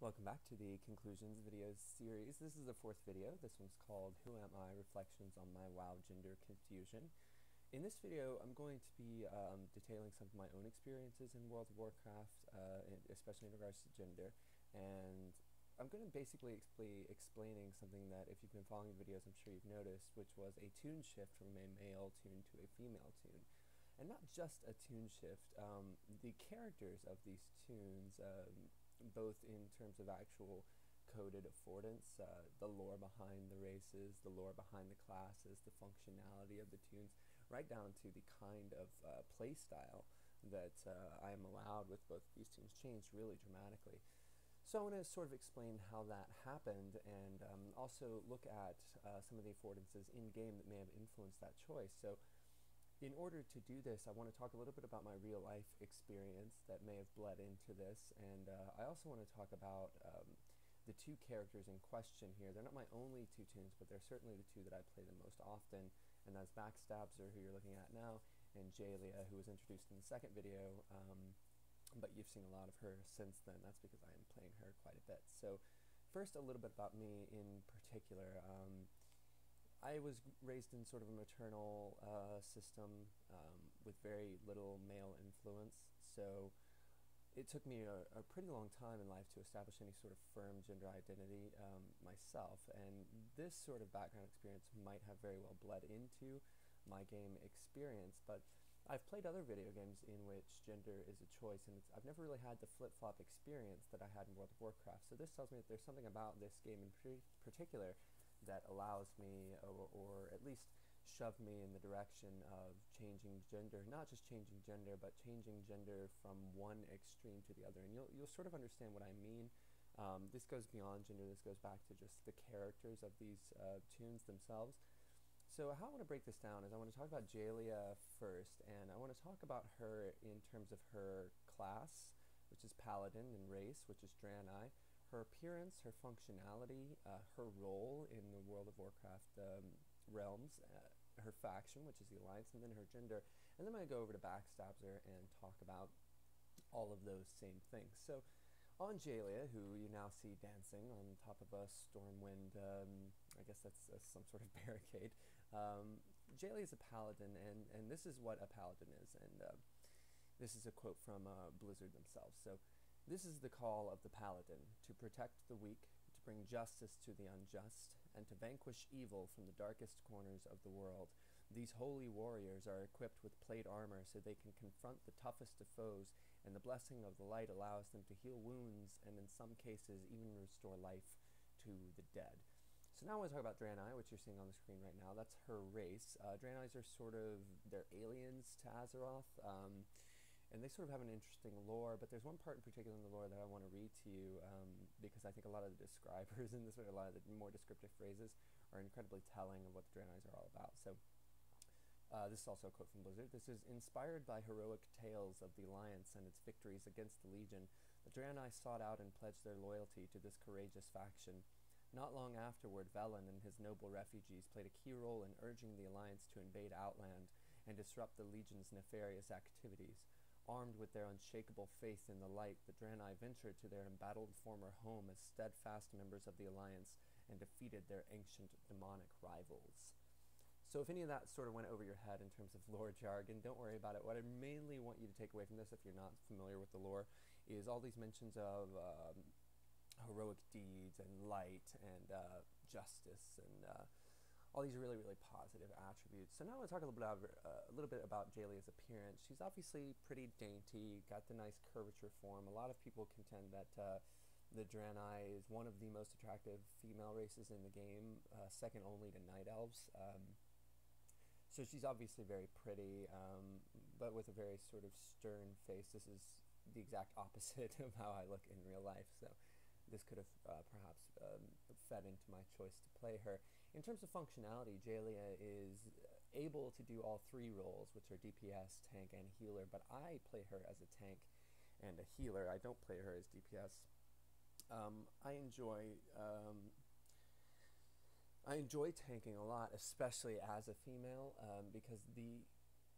Welcome back to the Conclusions videos series. This is the fourth video. This one's called Who Am I? Reflections on My WoW Gender Confusion. In this video, I'm going to be detailing some of my own experiences in World of Warcraft, especially in regards to gender, and I'm going to basically explaining something that if you've been following the videos, I'm sure you've noticed, which was a tune shift from a male tune to a female tune. And not just a tune shift, the characters of these tunes, both in terms of actual coded affordance, the lore behind the races, the lore behind the classes, the functionality of the tunes, right down to the kind of play style that I am allowed with both of these tunes changed really dramatically. So I want to sort of explain how that happened and also look at some of the affordances in-game that may have influenced that choice. So in order to do this, I want to talk a little bit about my real life experience that may have bled into this, and I also want to talk about the two characters in question here. They're not my only two tunes, but they're certainly the two that I play the most often, and that's Backstabzer, who you're looking at now, and Jaelia, who was introduced in the second video, but you've seen a lot of her since then. That's because I am playing her quite a bit. So first, a little bit about me in particular. I was raised in sort of a maternal system with very little male influence, so it took me a pretty long time in life to establish any sort of firm gender identity myself, and this sort of background experience might have very well bled into my game experience, but I've played other video games in which gender is a choice, and I've never really had the flip-flop experience that I had in World of Warcraft, so this tells me that there's something about this game in particular that allows me, or at least shoved me in the direction of changing gender, not just changing gender, but changing gender from one extreme to the other. And you'll sort of understand what I mean. This goes beyond gender. This goes back to just the characters of these tunes themselves. So how I want to break this down is I want to talk about Jaelia first, and I want to talk about her in terms of her class, which is Paladin, and race, which is Draenei, her appearance, her functionality, her role in the World of Warcraft realms, her faction, which is the Alliance, and then her gender. And then I'm going to go over to Backstabzer and talk about all of those same things. So on Jaelia, who you now see dancing on top of a Stormwind, I guess that's some sort of barricade. Jaelia is a paladin, and this is what a paladin is. And this is a quote from Blizzard themselves. So, "This is the call of the paladin, to protect the weak, to bring justice to the unjust, and to vanquish evil from the darkest corners of the world. These holy warriors are equipped with plate armor so they can confront the toughest of foes, and the blessing of the light allows them to heal wounds and in some cases even restore life to the dead." So now I want to talk about Draenei, which you're seeing on the screen right now. That's her race. Draenei's are sort of, they're aliens to Azeroth. And they sort of have an interesting lore, but there's one part in particular in the lore that I want to read to you because I think a lot of the describers in this, or a lot of the more descriptive phrases, are incredibly telling of what the Draenei are all about. So this is also a quote from Blizzard. "This is inspired by heroic tales of the Alliance and its victories against the Legion. The Draenei sought out and pledged their loyalty to this courageous faction. Not long afterward, Velen and his noble refugees played a key role in urging the Alliance to invade Outland and disrupt the Legion's nefarious activities. Armed with their unshakable faith in the light, the Draenei ventured to their embattled former home as steadfast members of the Alliance and defeated their ancient demonic rivals." So if any of that sort of went over your head in terms of lore jargon, don't worry about it. What I mainly want you to take away from this, if you're not familiar with the lore, is all these mentions of heroic deeds and light and justice and all these really, really positive attributes. So now I want to talk a little bit about Jaelia's appearance. She's obviously pretty dainty, got the nice curvature form. A lot of people contend that the Draenei is one of the most attractive female races in the game, second only to Night Elves. So she's obviously very pretty, but with a very sort of stern face. This is the exact opposite of how I look in real life. So this could have perhaps fed into my choice to play her. In terms of functionality, Jaelia is able to do all three roles, which are DPS, tank, and healer, but I play her as a tank and a healer. I don't play her as DPS. I enjoy tanking a lot, especially as a female, because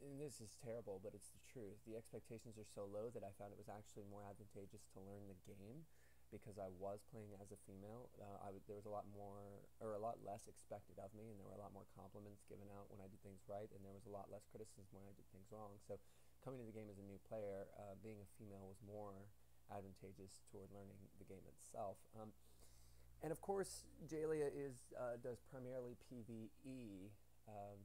and this is terrible, but it's the truth, the expectations are so low that I found it was actually more advantageous to learn the game because I was playing as a female, there was a lot more, or a lot less expected of me, and there were a lot more compliments given out when I did things right, and there was a lot less criticism when I did things wrong. So coming to the game as a new player, being a female was more advantageous toward learning the game itself. And of course, Jalia does primarily PvE,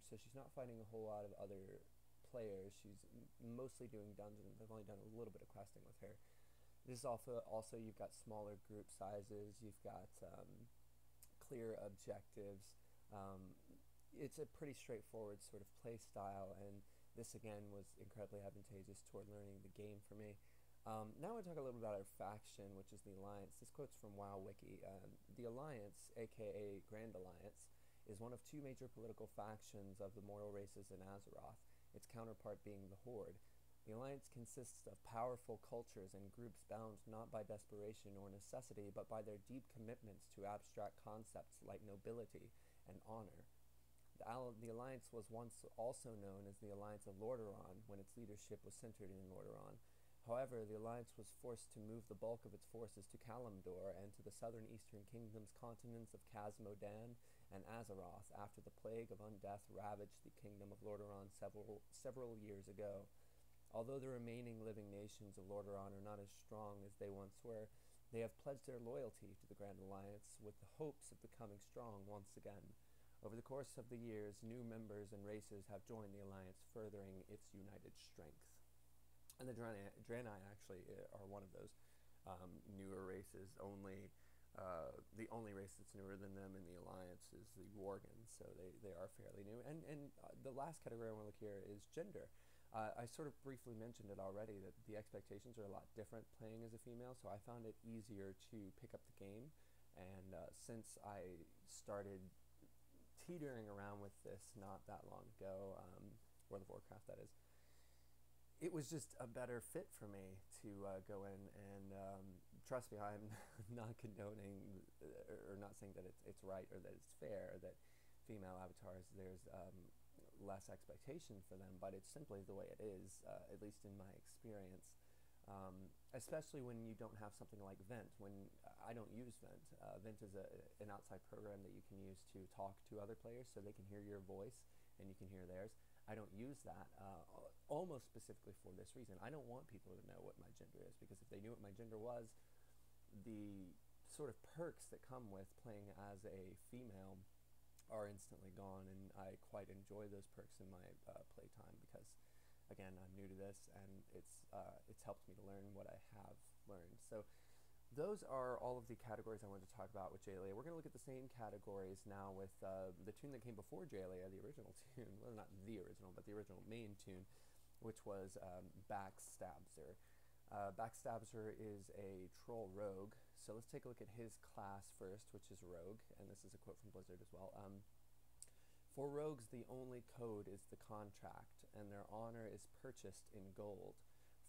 so she's not fighting a whole lot of other players. She's mostly doing dungeons. I've only done a little bit of questing with her. This is also you've got smaller group sizes. You've got clear objectives. It's a pretty straightforward sort of play style, and this again was incredibly advantageous toward learning the game for me. Now I want to talk a little about our faction, which is the Alliance. This quote's from WoW Wiki. The Alliance, aka Grand Alliance, is one of two major political factions of the mortal races in Azeroth, its counterpart being the Horde. The Alliance consists of powerful cultures and groups bound not by desperation or necessity, but by their deep commitments to abstract concepts like nobility and honor. The Alliance was once also known as the Alliance of Lordaeron, when its leadership was centered in Lordaeron. However, the Alliance was forced to move the bulk of its forces to Kalimdor and to the southern eastern kingdom's continents of Khazmodan and Azeroth after the Plague of Undeath ravaged the kingdom of Lordaeron several years ago. Although the remaining living nations of Lordaeron are not as strong as they once were, they have pledged their loyalty to the Grand Alliance with the hopes of becoming strong once again. Over the course of the years, new members and races have joined the Alliance, furthering its united strength. And the Draenei actually are one of those newer races. The only race that's newer than them in the Alliance is the Worgans, so they are fairly new. And the last category I want to look here is gender. I sort of briefly mentioned it already, that the expectations are a lot different playing as a female, so I found it easier to pick up the game. And since I started teetering around with this not that long ago, World of Warcraft that is, it was just a better fit for me to go in, and trust me, I'm not condoning or not saying that it's right or that it's fair that female avatars, there's less expectation for them, but it's simply the way it is, at least in my experience, especially when you don't have something like Vent. When I don't use Vent. Vent is an outside program that you can use to talk to other players so they can hear your voice and you can hear theirs. I don't use that almost specifically for this reason. I don't want people to know what my gender is, because if they knew what my gender was, the sort of perks that come with playing as a female are instantly gone, and I quite enjoy those perks in my playtime because, again, I'm new to this, and it's helped me to learn what I have learned. So those are all of the categories I wanted to talk about with Jalia. We're going to look at the same categories now with the tune that came before Jalia, the original tune. Well, not the original, but the original main tune, which was Backstabzer. Backstabzer is a troll rogue. So let's take a look at his class first, which is rogue, and this is a quote from Blizzard as well. For rogues, the only code is the contract, and their honor is purchased in gold.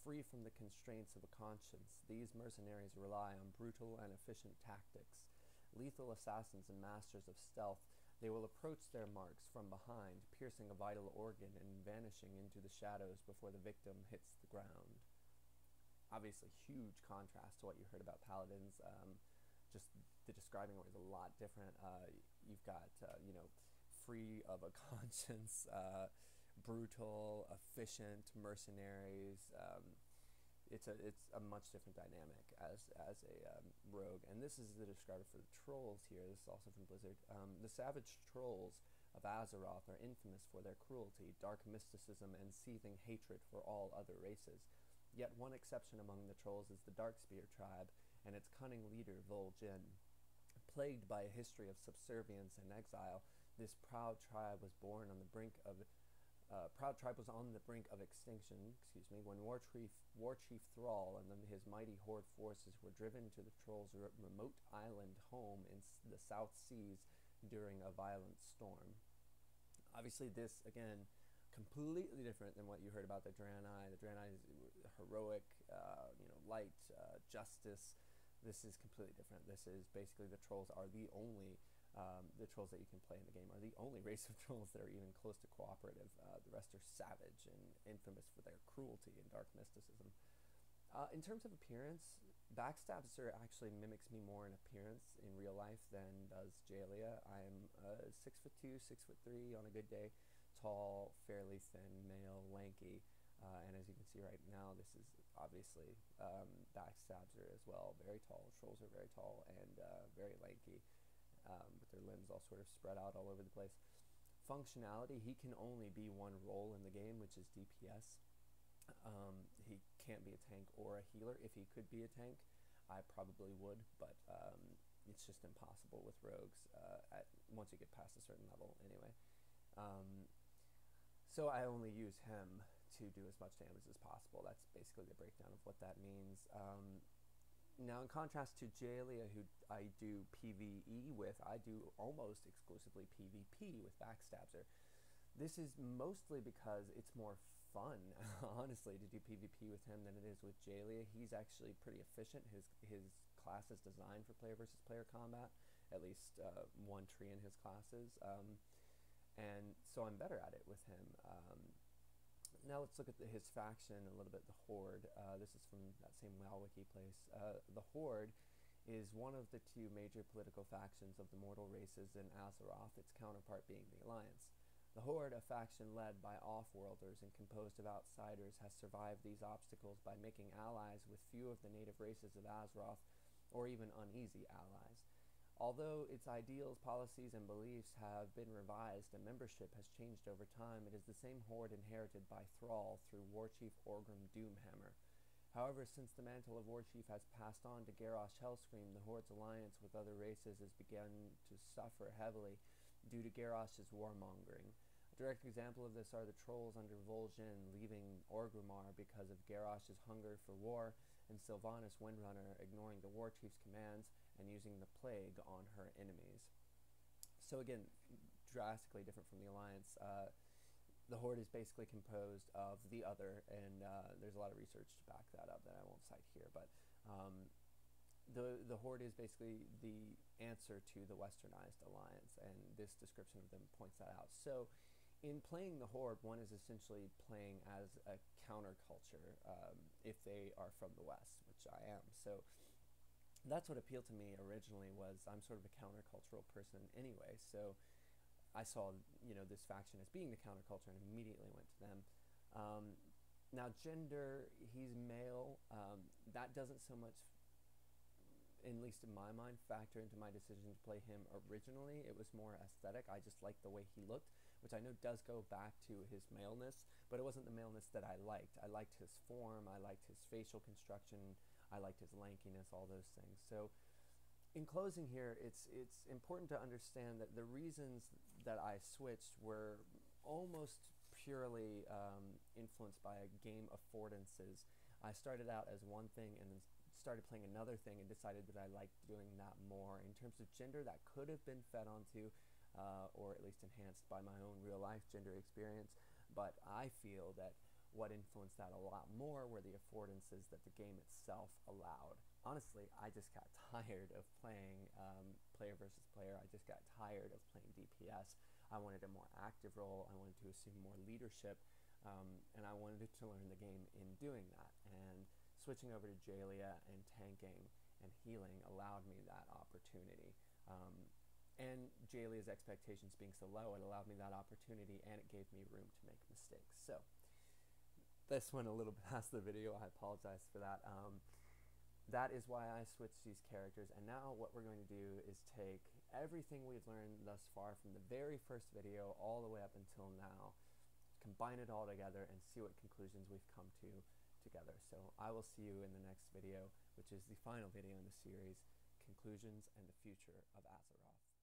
Free from the constraints of a conscience, these mercenaries rely on brutal and efficient tactics. Lethal assassins and masters of stealth, they will approach their marks from behind, piercing a vital organ and vanishing into the shadows before the victim hits the ground. Obviously, huge contrast to what you heard about paladins. Just the describing it was a lot different. You've got, free of a conscience, brutal, efficient, mercenaries. It's a much different dynamic as a rogue. And this is the describer for the trolls here. This is also from Blizzard. The savage trolls of Azeroth are infamous for their cruelty, dark mysticism, and seething hatred for all other races. Yet one exception among the trolls is the Darkspear tribe and its cunning leader, Vol'jin. Plagued by a history of subservience and exile, this proud tribe was on the brink of extinction, when Warchief Thrall and his mighty horde forces were driven to the trolls' remote island home in the South Seas during a violent storm. Obviously, this, again, completely different than what you heard about the Draenei. The Draenei is heroic, light, justice. This is completely different. This is basically the trolls are the only, the trolls that you can play in the game are the only race of trolls that are even close to cooperative. The rest are savage and infamous for their cruelty and dark mysticism. In terms of appearance, Backstabster actually mimics me more in appearance in real life than does Jalia. I'm 6'2", 6'3" on a good day, tall, fairly thin, male, lanky, and as you can see right now, this is obviously Backstabster as well. Very tall. Trolls are very tall and very lanky, with their limbs all sort of spread out all over the place. Functionality, he can only be one role in the game, which is DPS. He can't be a tank or a healer. If he could be a tank, I probably would, but it's just impossible with rogues once you get past a certain level anyway. So I only use him to do as much damage as possible. That's basically the breakdown of what that means. Now, in contrast to Jalia, who I do PvE with, I do almost exclusively PvP with Backstabster. This is mostly because it's more fun, honestly, to do PvP with him than it is with Jalia. He's actually pretty efficient. His class is designed for player versus player combat, at least one tree in his classes, and so I'm better at it with him. Now let's look at his faction a little bit, the Horde. This is from that same WoW wiki place. The Horde is one of the two major political factions of the mortal races in Azeroth, its counterpart being the Alliance. The Horde, a faction led by off-worlders and composed of outsiders, has survived these obstacles by making allies with few of the native races of Azeroth, or even uneasy allies. Although its ideals, policies, and beliefs have been revised and membership has changed over time, it is the same Horde inherited by Thrall through Warchief Orgrim Doomhammer. However, since the mantle of Warchief has passed on to Garrosh Hellscream, the Horde's alliance with other races has begun to suffer heavily due to Garrosh's warmongering. A direct example of this are the trolls under Vol'jin leaving Orgrimmar because of Garrosh's hunger for war, and Sylvanas Windrunner ignoring the Warchief's commands and using the plague on her enemies. So again, drastically different from the Alliance. The Horde is basically composed of the other, and there's a lot of research to back that up that I won't cite here, but the Horde is basically the answer to the Westernized Alliance, and this description of them points that out. So in playing the Horde, one is essentially playing as a counterculture if they are from the West, which I am. So that's what appealed to me originally, was I'm sort of a countercultural person anyway. So I saw, this faction as being the counterculture and immediately went to them. Now, gender, he's male. That doesn't so much, at least in my mind, factor into my decision to play him originally. It was more aesthetic. I just liked the way he looked, which I know does go back to his maleness, but it wasn't the maleness that I liked. I liked his form, I liked his facial construction, I liked his lankiness, all those things. So in closing here, it's important to understand that the reasons that I switched were almost purely influenced by game affordances. I started out as one thing and then started playing another thing and decided that I liked doing that more. In terms of gender, that could have been fed onto or at least enhanced by my own real-life gender experience, but I feel that what influenced that a lot more were the affordances that the game itself allowed. Honestly, I just got tired of playing player versus player. I just got tired of playing DPS. I wanted a more active role. I wanted to assume more leadership, and I wanted to learn the game in doing that. And switching over to Jalia and tanking and healing allowed me that opportunity. And Jalia's expectations being so low, it allowed me that opportunity, and it gave me room to make mistakes. So this went a little past the video. I apologize for that. That is why I switched these characters, and now what we're going to do is take everything we've learned thus far from the very first video all the way up until now, combine it all together, and see what conclusions we've come to together. So I will see you in the next video, which is the final video in the series, Conclusions and the Future of Azeroth.